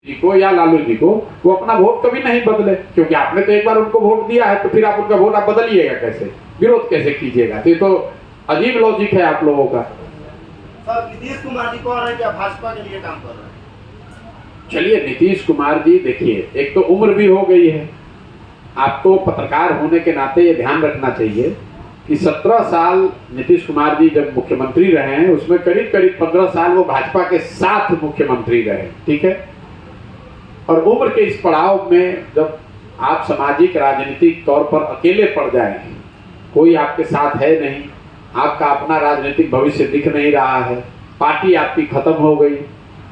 जी को या लालू जी को, वो अपना वोट कभी नहीं बदले, क्योंकि आपने तो एक बार उनको वोट दिया है, तो फिर आप उनका वोट आप बदलिएगा कैसे, विरोध कैसे कीजिएगा? तो ये तो अजीब लॉजिक है आप लोगों का। सर, नीतीश कुमार जी कह रहे हैं कि भाजपा के लिए काम कर रहे हैं। चलिए, नीतीश कुमार जी देखिए, एक तो उम्र भी हो गई है, आपको पत्रकार होने के नाते ये ध्यान रखना चाहिए कि 17 साल नीतीश कुमार जी जब मुख्यमंत्री रहे हैं, उसमें करीब करीब 15 साल वो भाजपा के साथ मुख्यमंत्री रहे, ठीक है। और उम्र के इस पड़ाव में जब आप सामाजिक राजनीतिक तौर पर अकेले पड़ जाएंगे, कोई आपके साथ है नहीं, आपका अपना राजनीतिक भविष्य दिख नहीं रहा है, पार्टी आपकी खत्म हो गई,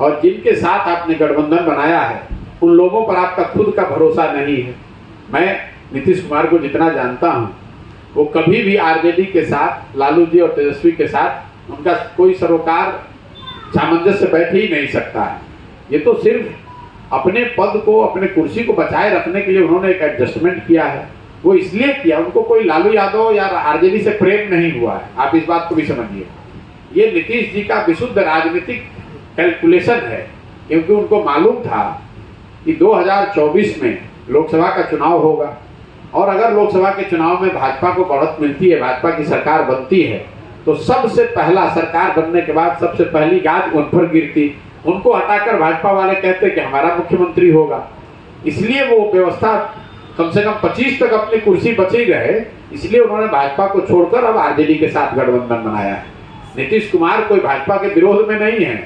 और जिनके साथ आपने गठबंधन बनाया है उन लोगों पर आपका खुद का भरोसा नहीं है। मैं नीतीश कुमार को जितना जानता हूं, वो कभी भी आरजेडी के साथ, लालू जी और तेजस्वी के साथ उनका कोई सरोकार सामंजस्य बैठ ही नहीं सकता है। ये तो सिर्फ अपने पद को, अपने कुर्सी को बचाए रखने के लिए उन्होंने एक एडजस्टमेंट किया है। वो इसलिए किया, उनको कोई लालू यादव या आरजेडी से प्रेम नहीं हुआ है, आप इस बात को भी समझिए। ये नीतीश जी का विशुद्ध राजनीतिक कैलकुलेशन है, क्योंकि उनको मालूम था कि 2024 में लोकसभा का चुनाव होगा, और अगर लोकसभा के चुनाव में भाजपा को बढ़त मिलती है, भाजपा की सरकार बनती है, तो सबसे पहला, सरकार बनने के बाद सबसे पहली गाज उन पर गिरती। उनको हटाकर भाजपा वाले कहते कि हमारा मुख्यमंत्री होगा। इसलिए वो व्यवस्था कम से कम 25 तक अपनी कुर्सी बची रहे, इसलिए उन्होंने भाजपा को छोड़कर अब आरजेडी के साथ गठबंधन बनाया है। नीतीश कुमार कोई भाजपा के विरोध में नहीं है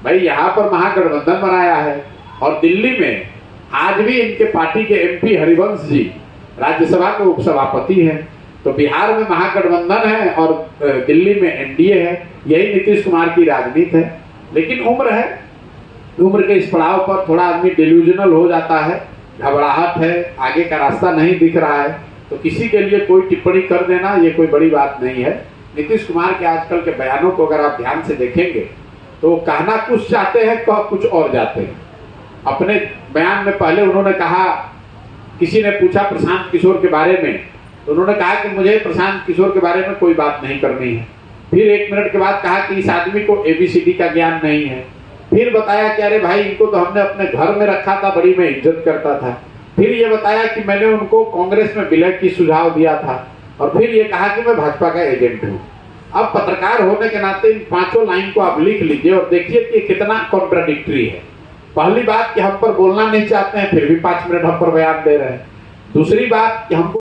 भाई, यहाँ पर महागठबंधन बनाया है। और दिल्ली में आज भी इनके पार्टी के एमपी हरिवंश जी राज्यसभा के उपसभापति हैं। तो बिहार में महागठबंधन है और दिल्ली में एनडीए है। यही नीतीश कुमार की राजनीति है। लेकिन उम्र है, उम्र के इस पड़ाव पर थोड़ा आदमी डिल्यूजनल हो जाता है, घबराहट है, आगे का रास्ता नहीं दिख रहा है, तो किसी के लिए कोई टिप्पणी कर देना ये कोई बड़ी बात नहीं है। नीतीश कुमार के आजकल के बयानों को अगर आप ध्यान से देखेंगे तो कहना कुछ चाहते हैं, कह कुछ और जाते हैं। अपने बयान में पहले उन्होंने कहा, किसी ने पूछा प्रशांत किशोर के बारे में, तो उन्होंने कहा कि मुझे प्रशांत किशोर के बारे में कोई बात नहीं करनी है। फिर 1 मिनट के बाद कहा कि इस आदमी को ABCD का ज्ञान नहीं है। फिर बताया कि अरे भाई, इनको तो हमने अपने घर में रखा था, बड़ी मैं इज्जत करता था। फिर ये बताया कि मैंने उनको कांग्रेस में विलय की सुझाव दिया था, और फिर ये कहा कि मैं भाजपा का एजेंट हूँ। अब पत्रकार होने के नाते इन 5 लाइन को आप लिख लीजिए और देखिए कि कितना कॉन्ट्राडिक्टरी है। पहली बात कि हम पर बोलना नहीं चाहते हैं, फिर भी 5 मिनट हम पर बयान दे रहे हैं। दूसरी बात कि हमको